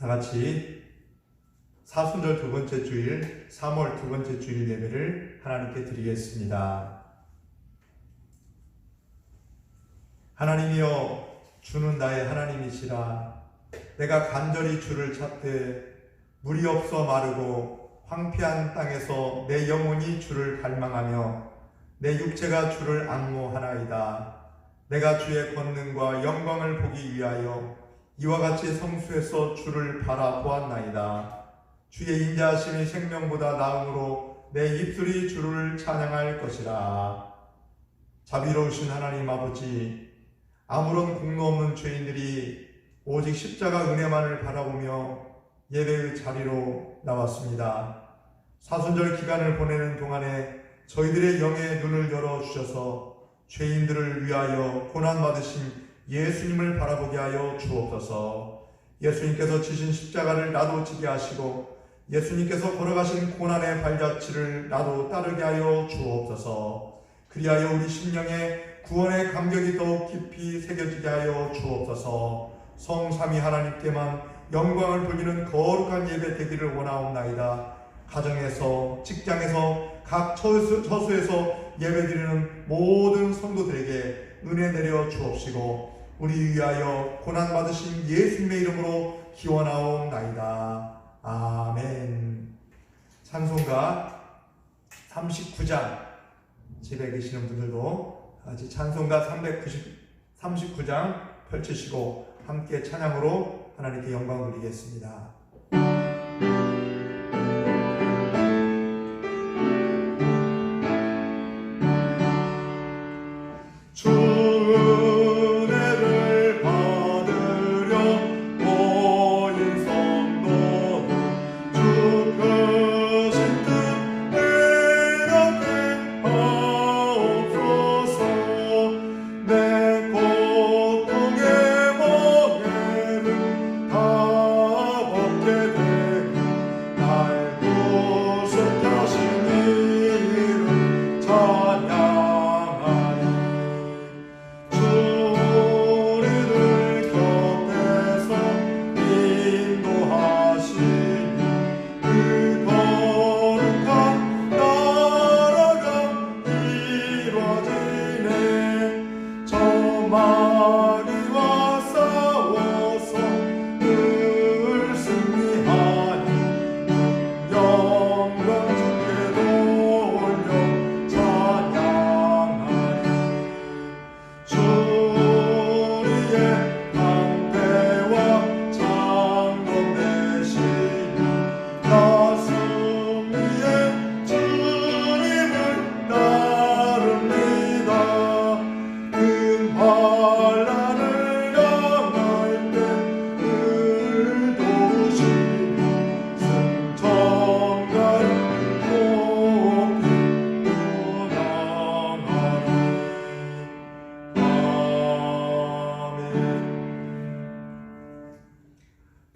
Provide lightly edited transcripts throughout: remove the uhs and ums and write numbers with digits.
다 같이 사순절 두 번째 주일, 3월 두 번째 주일 예배를 하나님께 드리겠습니다. 하나님이여, 주는 나의 하나님이시라. 내가 간절히 주를 찾되 물이 없어 마르고 황폐한 땅에서 내 영혼이 주를 갈망하며 내 육체가 주를 앙모하나이다. 내가 주의 권능과 영광을 보기 위하여 이와 같이 성수에서 주를 바라보았나이다. 주의 인자하심이 생명보다 나음으로 내 입술이 주를 찬양할 것이라. 자비로우신 하나님 아버지, 아무런 공로 없는 죄인들이 오직 십자가 은혜만을 바라보며 예배의 자리로 나왔습니다. 사순절 기간을 보내는 동안에 저희들의 영의 눈을 열어주셔서 죄인들을 위하여 고난받으신 예수님을 바라보게 하여 주옵소서. 예수님께서 지신 십자가를 나도 지게 하시고 예수님께서 걸어가신 고난의 발자취를 나도 따르게 하여 주옵소서. 그리하여 우리 심령에 구원의 감격이 더욱 깊이 새겨지게 하여 주옵소서. 성삼위 하나님께만 영광을 돌리는 거룩한 예배 되기를 원하옵나이다. 가정에서, 직장에서, 각 처수에서 예배드리는 모든 성도들에게 은혜 내려 주옵시고 우리 위하여 고난받으신 예수님의 이름으로 기원하옵나이다. 아멘. 찬송가 39장, 집에 계시는 분들도 같이 찬송가 39장 펼치시고 함께 찬양으로 하나님께 영광을 돌리겠습니다.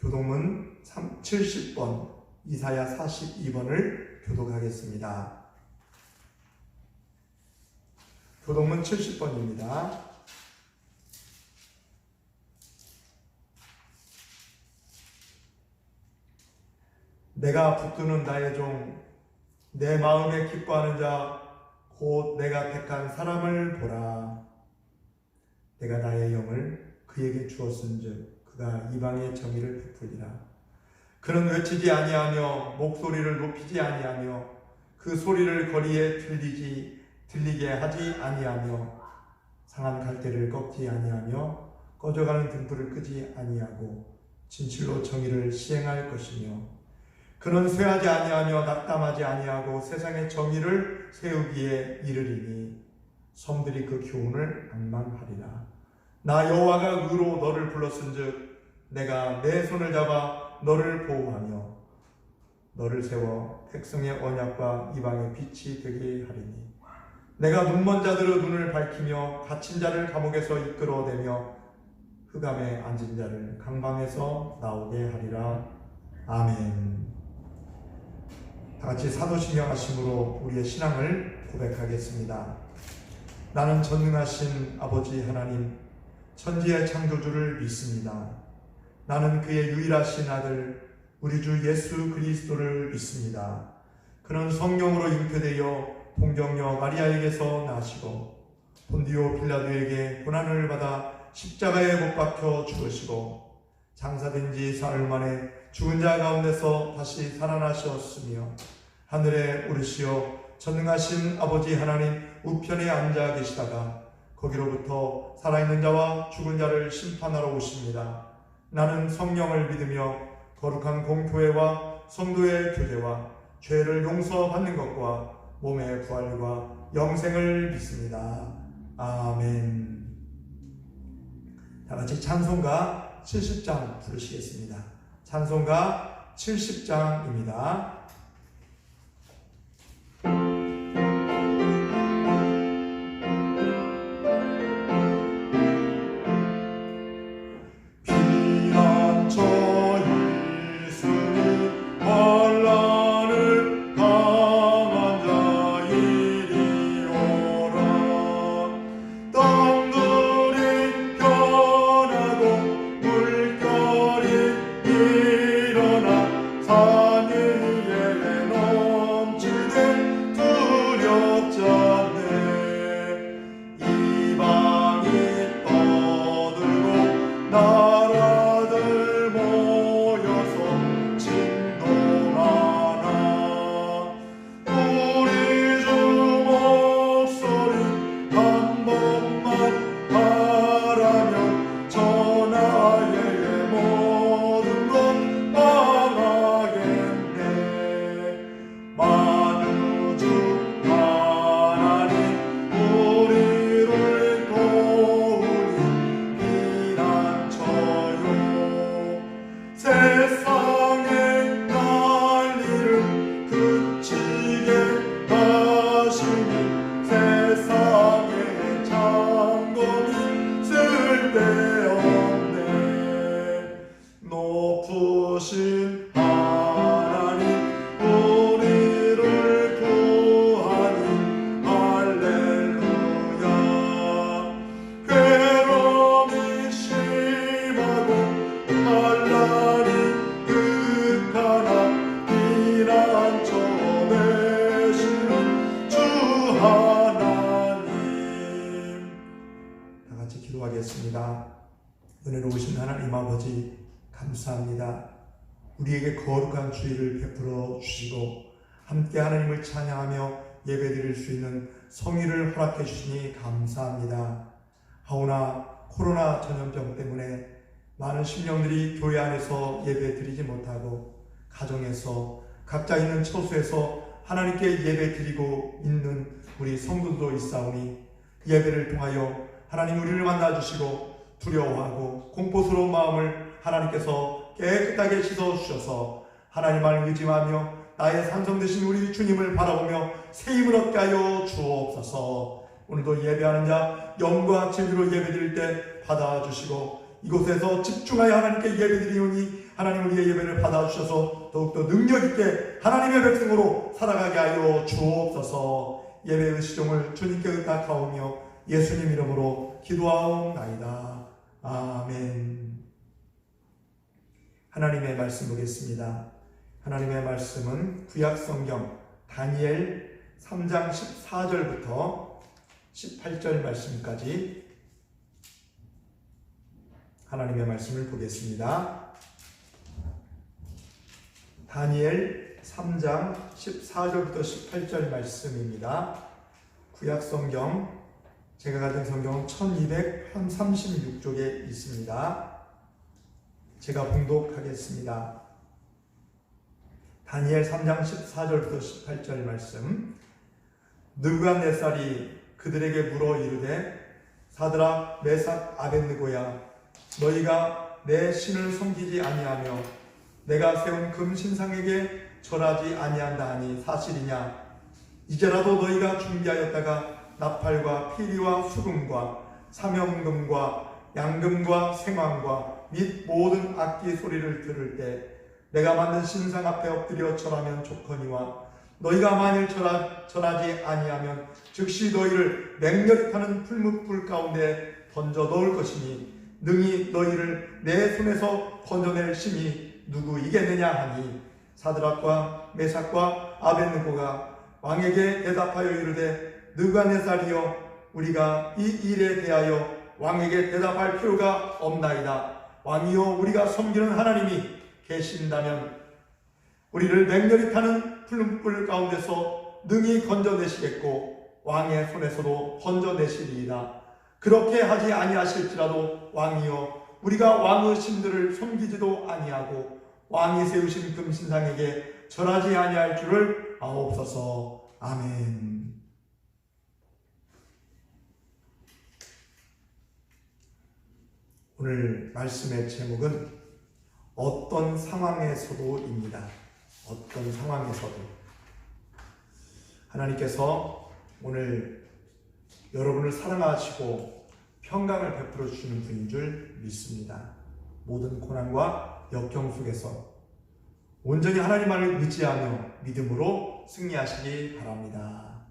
교동문 70번, 이사야 42번을 교독하겠습니다. 교동문 70번입니다. 내가 붙드는 나의 종, 내 마음에 기뻐하는 자, 곧 내가 택한 사람을 보라. 내가 나의 영을 그에게 주었은즉 그가 이방의 정의를 베풀리라. 그는 외치지 아니하며 목소리를 높이지 아니하며 그 소리를 거리에 들리게 하지 아니하며 상한 갈대를 꺾지 아니하며 꺼져가는 등불을 끄지 아니하고 진실로 정의를 시행할 것이며 그는 쇠하지 아니하며 낙담하지 아니하고 세상의 정의를 세우기에 이르리니 섬들이 그 교훈을 앙망하리라. 나 여호와가 의로 너를 불렀은즉 내가 내 손을 잡아 너를 보호하며 너를 세워 백성의 언약과 이방의 빛이 되게 하리니 내가 눈먼 자들의 눈을 밝히며 갇힌 자를 감옥에서 이끌어내며 흑암에 앉은 자를 강방에서 나오게 하리라. 아멘. 다같이 사도신경 하심으로 우리의 신앙을 고백하겠습니다. 나는 전능하신 아버지 하나님 천지의 창조주를 믿습니다. 나는 그의 유일하신 아들 우리 주 예수 그리스도를 믿습니다. 그는 성령으로 잉태되어 동정녀 마리아에게서 나시고 본디오 빌라도에게 고난을 받아 십자가에 못 박혀 죽으시고 장사된 지 사흘 만에 죽은 자 가운데서 다시 살아나셨으며 하늘에 오르시어 전능하신 아버지 하나님 우편에 앉아 계시다가 거기로부터 살아있는 자와 죽은 자를 심판하러 오십니다. 나는 성령을 믿으며 거룩한 공교회와 성도의 교제와 죄를 용서받는 것과 몸의 부활과 영생을 믿습니다. 아멘. 다 같이 찬송가 70장 부르시겠습니다. 찬송가 70장입니다. 은혜로우신 하나님 아버지 감사합니다. 우리에게 거룩한 주일을 베풀어 주시고 함께 하나님을 찬양하며 예배드릴 수 있는 성의를 허락해 주시니 감사합니다. 하오나 코로나 전염병 때문에 많은 심령들이 교회 안에서 예배드리지 못하고 가정에서 각자 있는 처소에서 하나님께 예배드리고 있는 우리 성도도 있사오니 그 예배를 통하여 하나님 우리를 만나주시고 두려워하고 공포스러운 마음을 하나님께서 깨끗하게 씻어주셔서 하나님을 의지하며 나의 산성 되신 우리 주님을 바라보며 새 힘을 얻게 하여 주옵소서. 오늘도 예배하는 자 영과 진리로 예배드릴 때 받아주시고 이곳에서 집중하여 하나님께 예배드리오니 하나님 우리의 예배를 받아주셔서 더욱더 능력있게 하나님의 백성으로 살아가게 하여 주옵소서. 예배의 시종을 주님께 의탁하오며 예수님 이름으로 기도하옵나이다. 아멘. 하나님의 말씀 보겠습니다. 하나님의 말씀은 구약성경 다니엘 3장 14절부터 18절 말씀까지 하나님의 말씀을 보겠습니다. 다니엘 3장 14절부터 18절 말씀입니다. 구약성경 제가 가진 성경은 1236쪽에 있습니다. 제가 봉독하겠습니다. 다니엘 3장 14절부터 18절 말씀. 느부갓네살이 그들에게 물어 이르되 사드락 메삭 아벳느고야 너희가 내 신을 섬기지 아니하며 내가 세운 금 신상에게 절하지 아니한다 하니 사실이냐? 이제라도 너희가 준비하였다가 나팔과 피리와 수금과 사명금과 양금과 생황과 및 모든 악기 소리를 들을 때 내가 만든 신상 앞에 엎드려 절하면 좋거니와 너희가 만일 절하지 아니하면 즉시 너희를 맹렬히 타는 풀무불 가운데 던져 넣을 것이니 능히 너희를 내 손에서 건져낼 심히 누구이겠느냐 하니 사드락과 메삭과 아벳느고가 왕에게 대답하여 이르되 느부갓네살이여 우리가 이 일에 대하여 왕에게 대답할 필요가 없나이다. 왕이여 우리가 섬기는 하나님이 계신다면 우리를 맹렬히 타는 푸른 불 가운데서 능히 건져내시겠고 왕의 손에서도 건져내시리이다. 그렇게 하지 아니하실지라도 왕이여 우리가 왕의 신들을 섬기지도 아니하고 왕이 세우신 금신상에게 절하지 아니할 줄을 아옵소서. 아멘. 오늘 말씀의 제목은 어떤 상황에서도입니다. 어떤 상황에서도. 하나님께서 오늘 여러분을 사랑하시고 평강을 베풀어 주시는 분인 줄 믿습니다. 모든 고난과 역경 속에서 온전히 하나님만을 의지하며 믿음으로 승리하시기 바랍니다.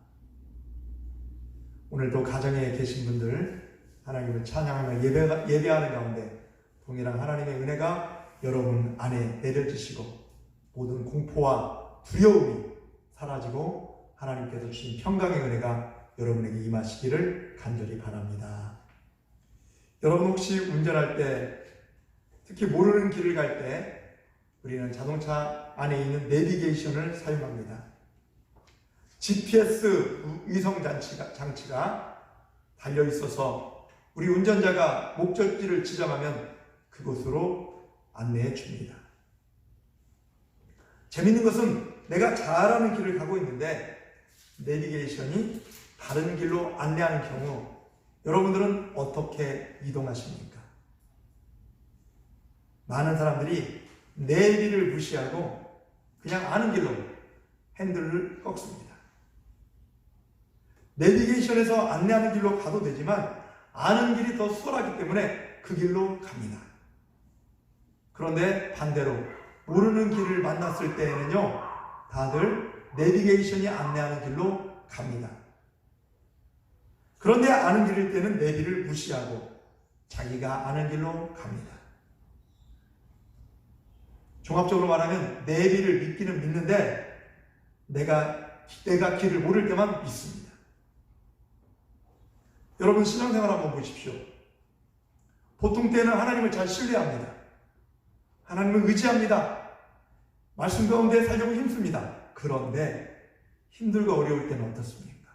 오늘도 가정에 계신 분들 하나님을 찬양하며 예배하는 가운데 동일한 하나님의 은혜가 여러분 안에 내려지시고 모든 공포와 두려움이 사라지고 하나님께서 주신 평강의 은혜가 여러분에게 임하시기를 간절히 바랍니다. 여러분 혹시 운전할 때 특히 모르는 길을 갈 때 우리는 자동차 안에 있는 내비게이션을 사용합니다. GPS 위성 장치가 달려 있어서 우리 운전자가 목적지를 지정하면 그곳으로 안내해 줍니다. 재밌는 것은 내가 잘 아는 길을 가고 있는데 내비게이션이 다른 길로 안내하는 경우 여러분들은 어떻게 이동하십니까? 많은 사람들이 내비를 무시하고 그냥 아는 길로 핸들을 꺾습니다. 내비게이션에서 안내하는 길로 가도 되지만 아는 길이 더 수월하기 때문에 그 길로 갑니다. 그런데 반대로 모르는 길을 만났을 때에는요, 다들 내비게이션이 안내하는 길로 갑니다. 그런데 아는 길일 때는 내비를 무시하고 자기가 아는 길로 갑니다. 종합적으로 말하면 내비를 믿기는 믿는데 내가 길을 모를 때만 믿습니다. 여러분 신앙생활 한번 보십시오. 보통 때는 하나님을 잘 신뢰합니다. 하나님을 의지합니다. 말씀 가운데 살려고 힘씁니다. 그런데 힘들고 어려울 때는 어떻습니까?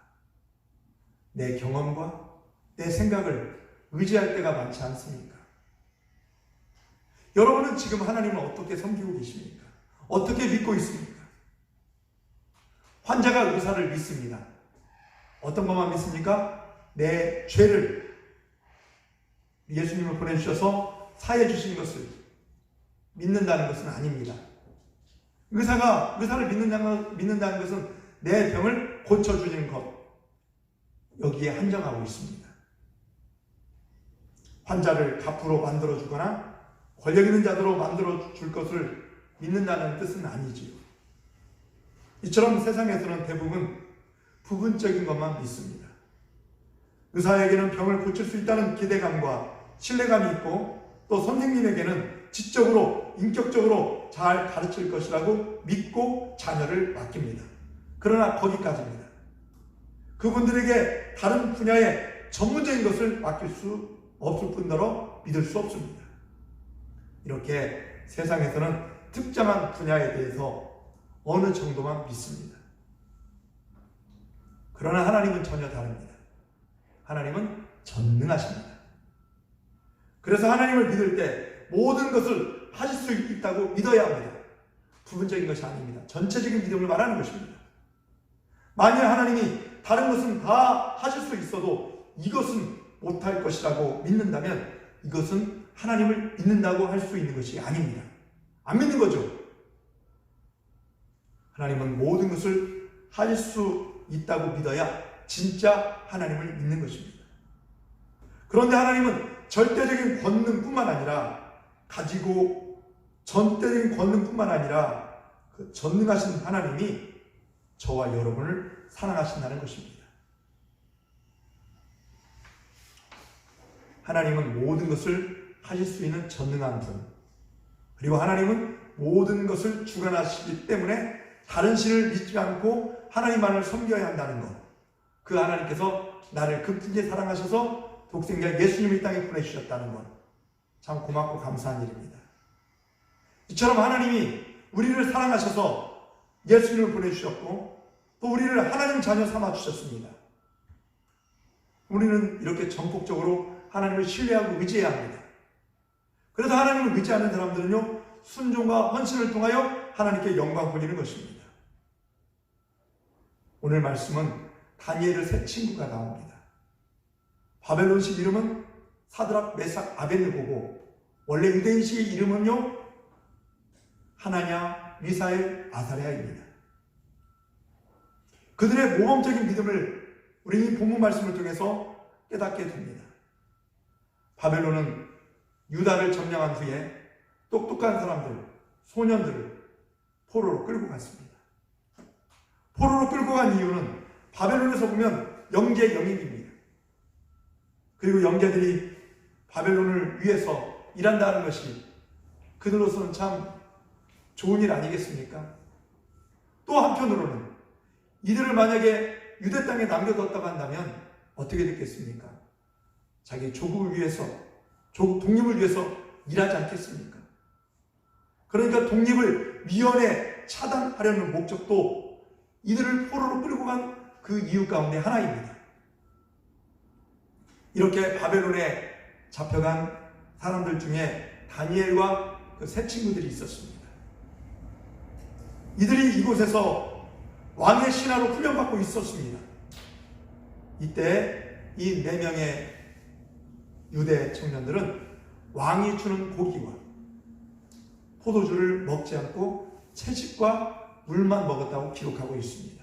내 경험과 내 생각을 의지할 때가 많지 않습니까? 여러분은 지금 하나님을 어떻게 섬기고 계십니까? 어떻게 믿고 있습니까? 환자가 의사를 믿습니다. 어떤 것만 믿습니까? 내 죄를 예수님을 보내주셔서 사해 주신 것을 믿는다는 것은 아닙니다. 의사를 믿는다는 것은 내 병을 고쳐주는 것, 여기에 한정하고 있습니다. 환자를 갑부로 만들어주거나 권력 있는 자들로 만들어줄 것을 믿는다는 뜻은 아니지요. 이처럼 세상에서는 대부분 부분적인 것만 믿습니다. 의사에게는 병을 고칠 수 있다는 기대감과 신뢰감이 있고 또 선생님에게는 지적으로, 인격적으로 잘 가르칠 것이라고 믿고 자녀를 맡깁니다. 그러나 거기까지입니다. 그분들에게 다른 분야의 전문적인 것을 맡길 수 없을 뿐더러 믿을 수 없습니다. 이렇게 세상에서는 특정한 분야에 대해서 어느 정도만 믿습니다. 그러나 하나님은 전혀 다릅니다. 하나님은 전능하십니다. 그래서 하나님을 믿을 때 모든 것을 하실 수 있다고 믿어야 합니다. 부분적인 것이 아닙니다. 전체적인 믿음을 말하는 것입니다. 만일 하나님이 다른 것은 다 하실 수 있어도 이것은 못할 것이라고 믿는다면 이것은 하나님을 믿는다고 할 수 있는 것이 아닙니다. 안 믿는 거죠. 하나님은 모든 것을 하실 수 있다고 믿어야 진짜 하나님을 믿는 것입니다. 그런데 하나님은 절대적인 권능뿐만 아니라 전대적인 권능뿐만 아니라 그 전능하신 하나님이 저와 여러분을 사랑하신다는 것입니다. 하나님은 모든 것을 하실 수 있는 전능한 분, 그리고 하나님은 모든 것을 주관하시기 때문에 다른 신을 믿지 않고 하나님만을 섬겨야 한다는 것, 그 하나님께서 나를 극진히 사랑하셔서 독생자 예수님을 이 땅에 보내주셨다는 것, 참 고맙고 감사한 일입니다. 이처럼 하나님이 우리를 사랑하셔서 예수님을 보내주셨고 또 우리를 하나님 자녀 삼아주셨습니다. 우리는 이렇게 전폭적으로 하나님을 신뢰하고 의지해야 합니다. 그래서 하나님을 의지하는 사람들은요, 순종과 헌신을 통하여 하나님께 영광 돌리는 것입니다. 오늘 말씀은 다니엘의 세 친구가 나옵니다. 바벨론식 이름은 사드락, 메삭, 아벳느고고, 원래 유대인식 이름은요 하나냐, 미사엘, 아사랴입니다. 그들의 모범적인 믿음을 우리 이 본문 말씀을 통해서 깨닫게 됩니다. 바벨론은 유다를 점령한 후에 똑똑한 사람들, 소년들을 포로로 끌고 갔습니다. 포로로 끌고 간 이유는 바벨론에서 보면 영계 영입입니다. 그리고 영계들이 바벨론을 위해서 일한다는 것이 그들로서는 참 좋은 일 아니겠습니까? 또 한편으로는 이들을 만약에 유대 땅에 남겨뒀다고 한다면 어떻게 됐겠습니까? 자기 조국을 위해서, 조국 독립을 위해서 일하지 않겠습니까? 그러니까 독립을 미연에 차단하려는 목적도 이들을 포로로 끌고 간 그 이유 가운데 하나입니다. 이렇게 바벨론에 잡혀간 사람들 중에 다니엘과 그 세 친구들이 있었습니다. 이들이 이곳에서 왕의 신하로 훈련받고 있었습니다. 이때 이 4명의 유대 청년들은 왕이 주는 고기와 포도주를 먹지 않고 채식과 물만 먹었다고 기록하고 있습니다.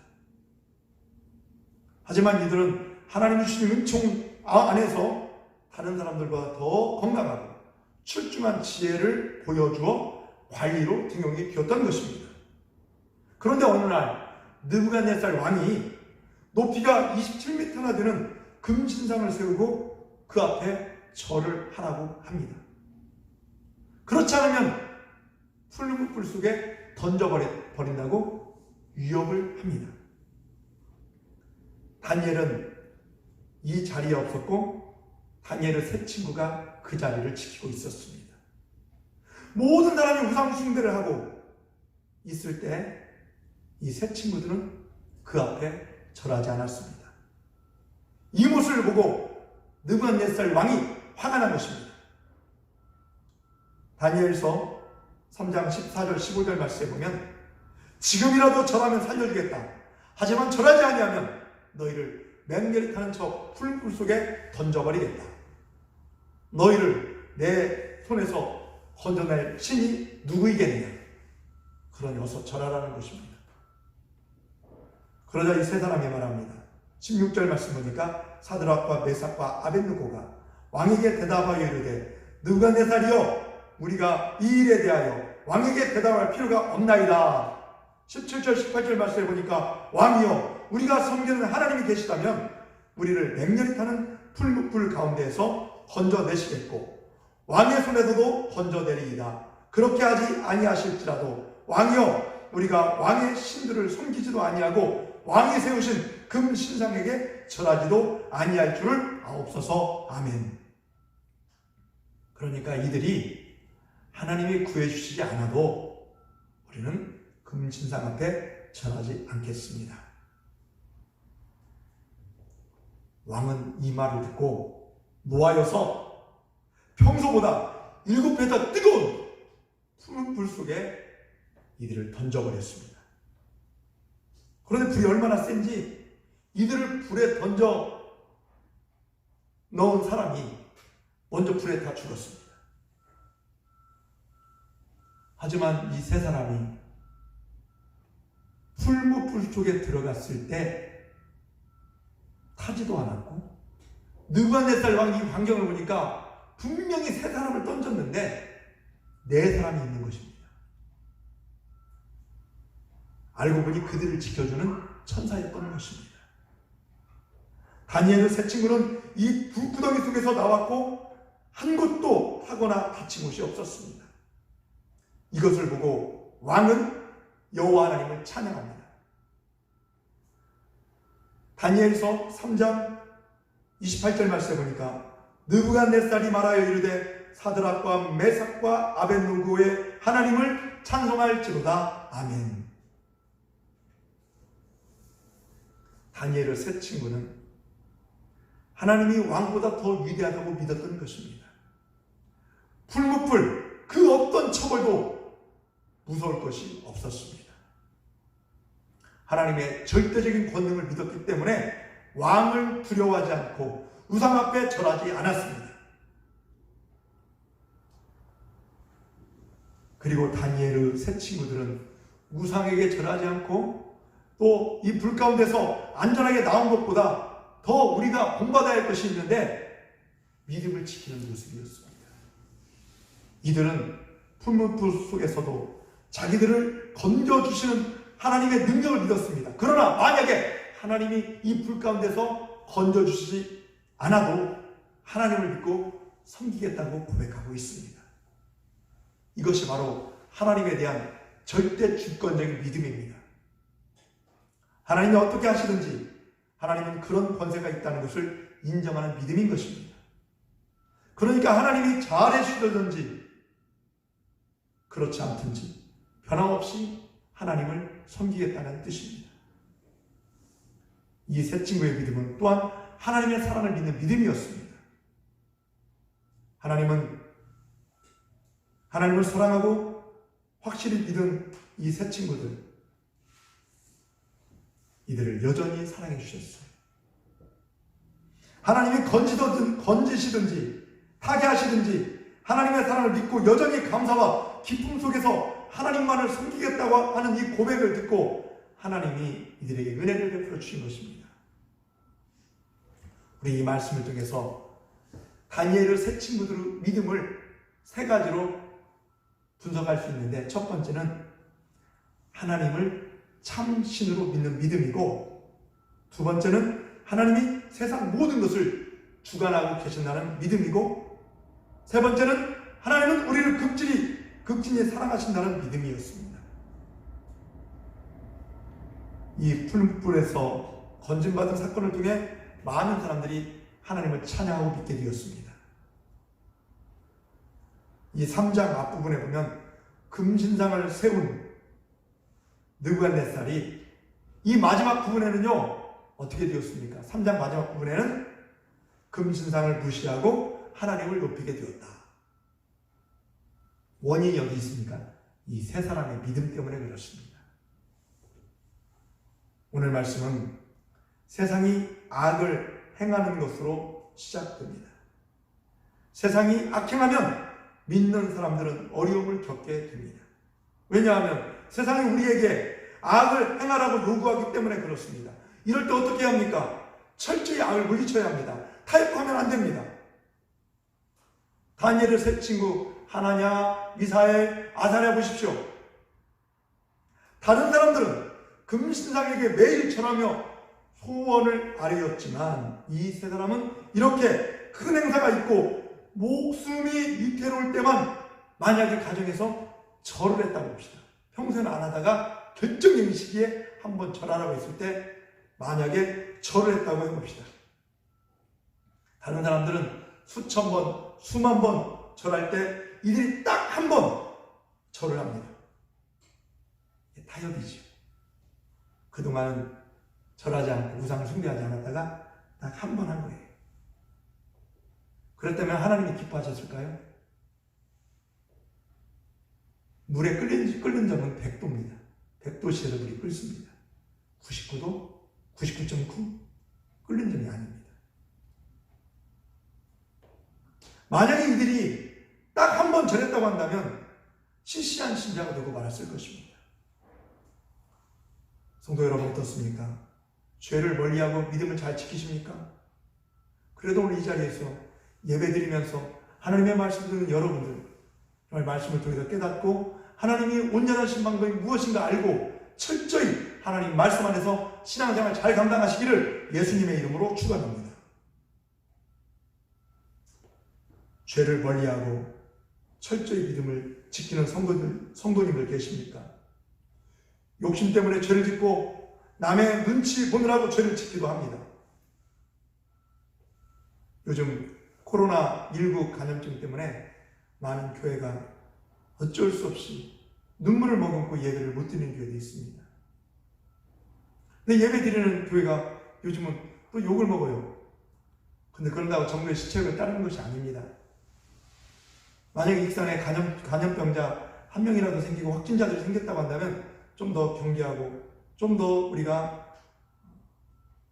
하지만 이들은 하나님이 주신 은총 안에서 다른 사람들보다 더 건강하고 출중한 지혜를 보여주어 관리로 등용이 되었던 것입니다. 그런데 어느 날 느부갓네살 왕이 높이가 27m나 되는 금신상을 세우고 그 앞에 절을 하라고 합니다. 그렇지 않으면 푸른 불 속에 던져버린다고 위협을 합니다. 다니엘은 이 자리에 없었고 다니엘의 세 친구가 그 자리를 지키고 있었습니다. 모든 사람이 우상 숭배를 하고 있을 때 이 세 친구들은 그 앞에 절하지 않았습니다. 이 모습을 보고 느부갓네살 왕이 화가 난 것입니다. 다니엘서 3장 14절 15절 말씀에 보면 지금이라도 절하면 살려주겠다. 하지만 절하지 아니하면 너희를 맹렬히 타는 저 풀불 속에 던져버리겠다. 너희를 내 손에서 건져낼 신이 누구이겠느냐. 그러니 어서 절하라는 것입니다. 그러자 이 세 사람이 말합니다. 16절 말씀 보니까 사드락과 메삭과 아벳느고가 왕에게 대답하여 이르되 느부갓네살이여 우리가 이 일에 대하여 왕에게 대답할 필요가 없나이다. 17절 18절 말씀에 보니까 왕이여 우리가 섬기는 하나님이 계시다면 우리를 맹렬히 타는 풀무불 가운데에서 건져내시겠고 왕의 손에서도 건져내리이다. 그렇게 하지 아니하실지라도 왕이여 우리가 왕의 신들을 섬기지도 아니하고 왕이 세우신 금신상에게 절하지도 아니할 줄을 아옵소서. 아멘. 그러니까 이들이 하나님이 구해주시지 않아도 우리는 금신상 앞에 절하지 않겠습니다. 왕은 이 말을 듣고 노하여서 평소보다 7배 더 뜨거운 푸른 불 속에 이들을 던져버렸습니다. 그런데 불이 얼마나 센지 이들을 불에 던져 넣은 사람이 먼저 불에 다 죽었습니다. 하지만 이 세 사람이 풀무불 속에 들어갔을 때 타지도 않았고 느부갓네살 왕이 환경을 보니까 분명히 세 사람을 던졌는데 4사람이 있는 것입니다. 알고 보니 그들을 지켜주는 천사였던 것입니다. 다니엘의 세 친구는 이 불구덩이 속에서 나왔고 한 곳도 타거나 다친 곳이 없었습니다. 이것을 보고 왕은 여호와 하나님을 찬양합니다. 다니엘서 3장 28절 말씀에 보니까 느부갓네살이 말하여 이르되 사드락과 메삭과 아벳노고의 하나님을 찬송할지로다. 아멘. 다니엘의 세 친구는 하나님이 왕보다 더 위대하다고 믿었던 것입니다. 풀무풀 그 어떤 처벌도 무서울 것이 없었습니다. 하나님의 절대적인 권능을 믿었기 때문에 왕을 두려워하지 않고 우상 앞에 절하지 않았습니다. 그리고 다니엘의 세 친구들은 우상에게 절하지 않고 또 이 불 가운데서 안전하게 나온 것보다 더 우리가 본받아야 할 것이 있는데 믿음을 지키는 모습이었습니다. 이들은 풀무풀 속에서도 자기들을 건져주시는 하나님의 능력을 믿었습니다. 그러나 만약에 하나님이 이 불 가운데서 건져주시지 않아도 하나님을 믿고 섬기겠다고 고백하고 있습니다. 이것이 바로 하나님에 대한 절대 주권적인 믿음입니다. 하나님이 어떻게 하시든지 하나님은 그런 권세가 있다는 것을 인정하는 믿음인 것입니다. 그러니까 하나님이 잘해주시든지 그렇지 않든지 변함없이 하나님을 섬기겠다는 뜻입니다. 이 세 친구의 믿음은 또한 하나님의 사랑을 믿는 믿음이었습니다. 하나님은 하나님을 사랑하고 확실히 믿은 이 세 친구들, 이들을 여전히 사랑해 주셨어요. 하나님이 건지시든지 타개하시든지 하나님의 사랑을 믿고 여전히 감사와 기쁨 속에서 하나님만을 섬기겠다고 하는 이 고백을 듣고 하나님이 이들에게 은혜를 베풀어 주신 것입니다. 우리 이 말씀을 통해서 다니엘의 세 친구들의 믿음을 세 가지로 분석할 수 있는데, 첫 번째는 하나님을 참신으로 믿는 믿음이고, 두 번째는 하나님이 세상 모든 것을 주관하고 계신다는 믿음이고, 세 번째는 하나님은 우리를 극진히 사랑하신다는 믿음이었습니다. 이 풀무불에서 건진받은 사건을 통해 많은 사람들이 하나님을 찬양하고 믿게 되었습니다. 이 3장 앞부분에 보면 금신상을 세운 느부갓네살이 이 마지막 부분에는요 어떻게 되었습니까? 3장 마지막 부분에는 금신상을 무시하고 하나님을 높이게 되었다. 원인이 어디 있습니까? 이 세 사람의 믿음 때문에 그렇습니다. 오늘 말씀은 세상이 악을 행하는 것으로 시작됩니다. 세상이 악행하면 믿는 사람들은 어려움을 겪게 됩니다. 왜냐하면 세상이 우리에게 악을 행하라고 요구하기 때문에 그렇습니다. 이럴 때 어떻게 합니까? 철저히 악을 물리쳐야 합니다. 타협하면 안 됩니다. 다니엘의 세 친구 하나냐, 미사엘, 아사랴 보십시오. 다른 사람들은 금신상에게 매일 절하며 소원을 아뢰었지만 이 세 사람은 이렇게 큰 행사가 있고 목숨이 위태로울 때만 만약에 가정에서 절을 했다고 봅시다. 평소에는 안 하다가 결정적인 시기에 한번 절하라고 했을 때 만약에 절을 했다고 해봅시다. 다른 사람들은 수천 번, 수만 번 절할 때 이들이 딱 한 번 절을 합니다. 타협이죠. 그동안은 절하지 않고 우상을 숭배하지 않았다가 딱 한 번 한 거예요. 그랬다면 하나님이 기뻐하셨을까요? 물에 끓는 점은 100도입니다. 100도씨에서 물이 끓습니다. 99도, 99.9 끓는 점이 아닙니다. 만약에 이들이 딱 한 번 절했다고 한다면 시시한 신자가 되고 말았을 것입니다. 성도 여러분 어떻습니까? 죄를 멀리하고 믿음을 잘 지키십니까? 그래도 오늘 이 자리에서 예배드리면서 하나님의 말씀 듣는 여러분들 정말 말씀을 통해서 깨닫고 하나님이 온전하신 방법이 무엇인가 알고 철저히 하나님 말씀 안에서 신앙생활 잘 감당하시기를 예수님의 이름으로 축원합니다. 죄를 멀리하고 철저히 믿음을 지키는 성도님들 계십니까? 욕심 때문에 죄를 짓고 남의 눈치 보느라고 죄를 짓기도 합니다. 요즘 코로나19 감염증 때문에 많은 교회가 어쩔 수 없이 눈물을 머금고 예배를 못 드리는 교회도 있습니다. 근데 예배 드리는 교회가 요즘은 또 욕을 먹어요. 근데 그런다고 정부의 시책을 따르는 것이 아닙니다. 만약에 익산에 감염병자 한 명이라도 생기고 확진자들이 생겼다고 한다면 좀 더 경계하고 좀 더 우리가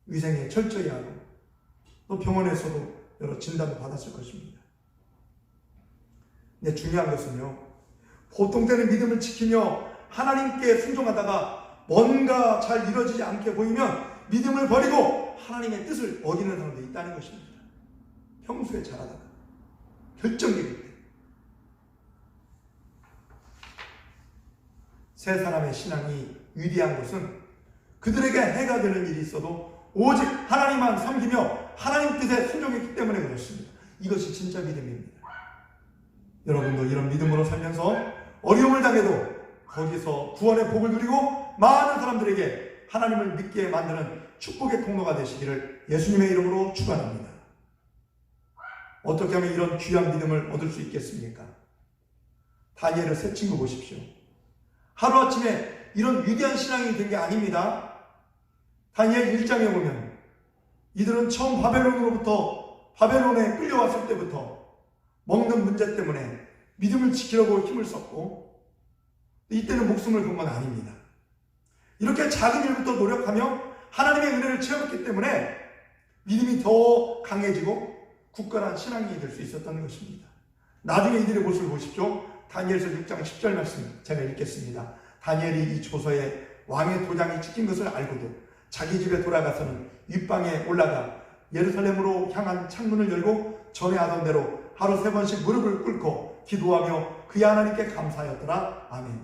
위생에 철저히 하고 또 병원에서도 여러 진단도 받았을 것입니다. 근데 중요한 것은요, 보통 때는 믿음을 지키며 하나님께 순종하다가 뭔가 잘 이루어지지 않게 보이면 믿음을 버리고 하나님의 뜻을 어기는 사람들이 있다는 것입니다. 평소에 잘하다가 결정적일 때 세 사람의 신앙이 위대한 것은 그들에게 해가 되는 일이 있어도 오직 하나님만 섬기며 하나님 뜻에 순종했기 때문에 그렇습니다. 이것이 진짜 믿음입니다. 여러분도 이런 믿음으로 살면서 어려움을 당해도 거기서 구원의 복을 누리고 많은 사람들에게 하나님을 믿게 만드는 축복의 통로가 되시기를 예수님의 이름으로 축원합니다. 어떻게 하면 이런 귀한 믿음을 얻을 수 있겠습니까? 다니엘의 세 친구 보십시오. 하루아침에 이런 위대한 신앙이 된 게 아닙니다. 다니엘 1장에 보면 이들은 처음 바벨론에 끌려왔을 때부터 먹는 문제 때문에 믿음을 지키려고 힘을 썼고 이때는 목숨을 건 건 아닙니다. 이렇게 작은 일부터 노력하며 하나님의 은혜를 체험했기 때문에 믿음이 더 강해지고 굳건한 신앙이 될 수 있었던 것입니다. 나중에 이들의 모습을 보십시오. 다니엘서 6장 10절 말씀 제가 읽겠습니다. 다니엘이 이 조서에 왕의 도장이 찍힌 것을 알고도 자기 집에 돌아가서는 윗방에 올라가 예루살렘으로 향한 창문을 열고 전에 하던 대로 하루 3번씩 무릎을 꿇고 기도하며 그의 하나님께 감사하였더라. 아멘.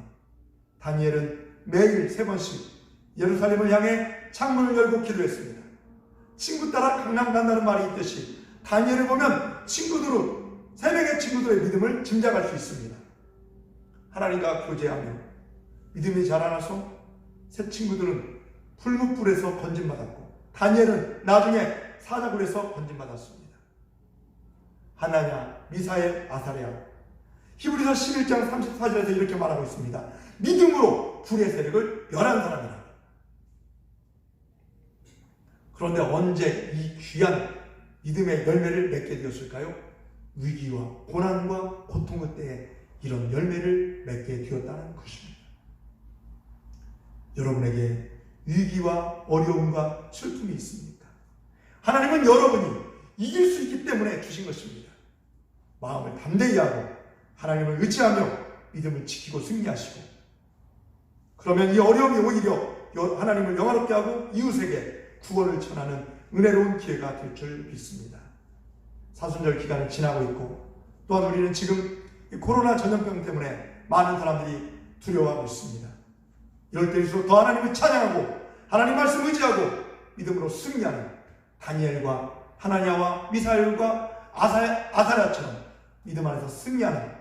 다니엘은 매일 3번씩 예루살렘을 향해 창문을 열고 기도했습니다. 친구 따라 강남 간다는 말이 있듯이 다니엘을 보면 3명의 친구들의 믿음을 짐작할 수 있습니다. 하나님과 교제하며 믿음이 자라나서 세 친구들은 풀무불에서 건진받았고 다니엘은 나중에 사자굴에서 건진받았습니다. 하나냐, 미사엘, 아사랴. 히브리서 11장 34절에서 이렇게 말하고 있습니다. 믿음으로 불의 세력을 멸한 사람이라. 그런데 언제 이 귀한 믿음의 열매를 맺게 되었을까요? 위기와 고난과 고통의 때에 이런 열매를 맺게 되었다는 것입니다. 여러분에게 위기와 어려움과 슬픔이 있습니까? 하나님은 여러분이 이길 수 있기 때문에 주신 것입니다. 마음을 담대히 하고 하나님을 의지하며 믿음을 지키고 승리하시고 그러면 이 어려움이 오히려 하나님을 영화롭게 하고 이웃에게 구원을 전하는 은혜로운 기회가 될 줄 믿습니다. 사순절 기간을 지나고 있고 또한 우리는 지금 코로나 전염병 때문에 많은 사람들이 두려워하고 있습니다. 이럴 때일수록 더 하나님을 찬양하고 하나님 말씀 의지하고 믿음으로 승리하는 다니엘과 하나냐와 미사엘과 아사랴처럼 믿음 안에서 승리하는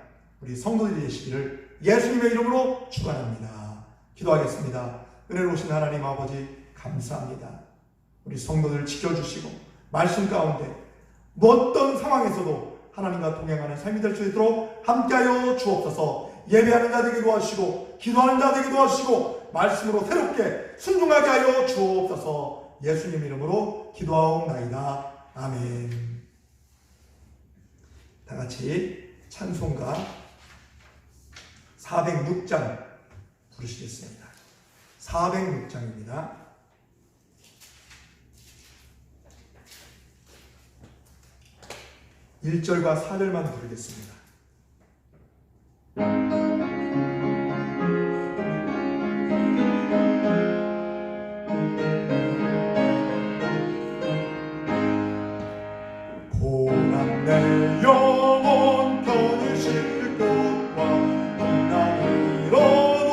우리 성도들이 되시기를 예수님의 이름으로 축원합니다. 기도하겠습니다. 은혜로우신 하나님 아버지 감사합니다. 우리 성도들 지켜주시고 말씀 가운데 어떤 상황에서도 하나님과 동행하는 삶이 될 수 있도록 함께하여 주옵소서. 예배하는 자 되게 도와주시고 기도하는 자 되게 도와주시고 말씀으로 새롭게 순종하게 하여 주옵소서. 예수님 이름으로 기도하옵나이다. 아멘. 다 같이 찬송가 406장 부르시겠습니다. 406장입니다. 1절과 4절만 부르겠습니다. 고난 내 영혼 편히 쉴 것과 풍랑이 일어도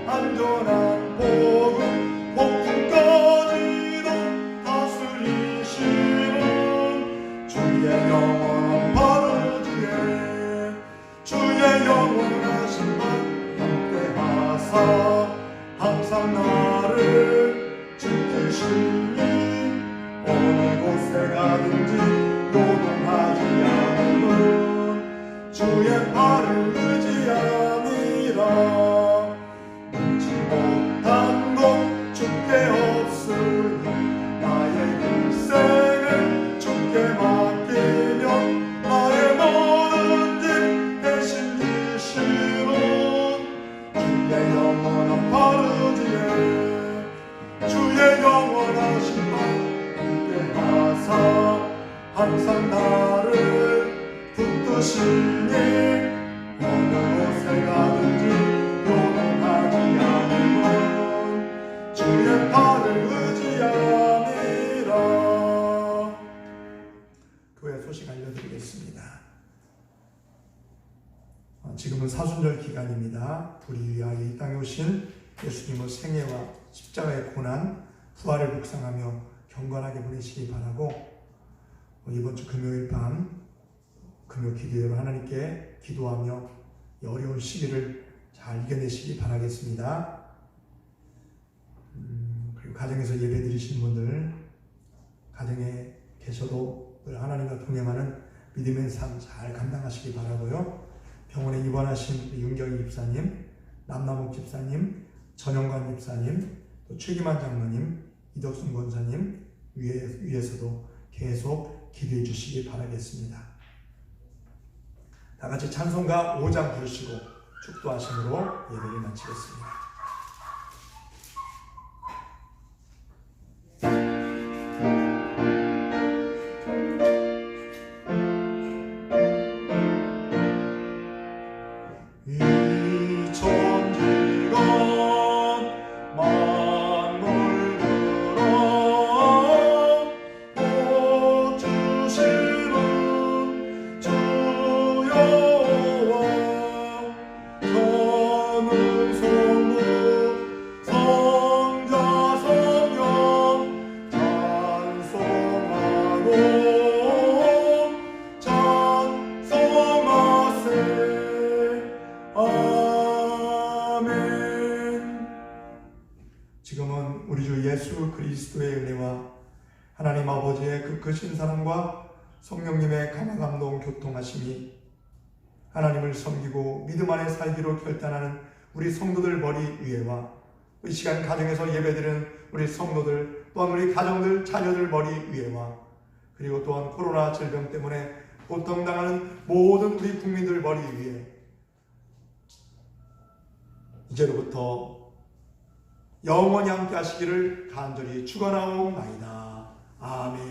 안전한 복음 폭풍까지도 다스리시는 주의 영원한 바르지에 주의 팔을 의지함이라. 능치 못한 것 주께 없으니 나의 일생을 주께 맡기면 나의 모든 짐 대신 지시는 주의 영원한 팔 의지에 주의 영원하신 발 함께하사 항상 나를 붙드시니 어느 곳에 가든지 요동하지 않으면 주의 팔을 의지함이라. 교회 소식 알려드리겠습니다. 지금은 사순절 기간입니다. 우리 위하여 이 땅에 오신 예수님의 생애와 십자가의 고난, 부활을 묵상하며 경건하게 보내시기 바라고, 이번 주 금요일 밤 금요 기도회로 하나님께 기도하며 이 어려운 시기를 잘 이겨내시기 바라겠습니다. 그리고 가정에서 예배 드리시는 분들, 가정에 계셔도 늘 하나님과 동행하는 믿음의 삶 잘 감당하시기 바라고요. 병원에 입원하신 윤경희 집사님, 남남욱 집사님, 전영관 집사님, 또 최기만 장로님, 이덕순 권사님 위에서도 계속 기도해 주시기 바라겠습니다. 다 같이 찬송가 5장 부르시고 축도하심으로 예배를 마치겠습니다. 지금은 우리 주 예수 그리스도의 은혜와 하나님 아버지의 그 크신 사랑과 성령님의 감화감동 교통하심이 하나님을 섬기고 믿음 안에 살기로 결단하는 우리 성도들 머리 위에와 이 시간 가정에서 예배드리는 우리 성도들, 또한 우리 가정들, 자녀들 머리 위에와 그리고 또한 코로나 질병 때문에 고통당하는 모든 우리 국민들 머리 위에 이제로부터 영원히 함께 하시기를 간절히 축원하옵나이다. 아멘.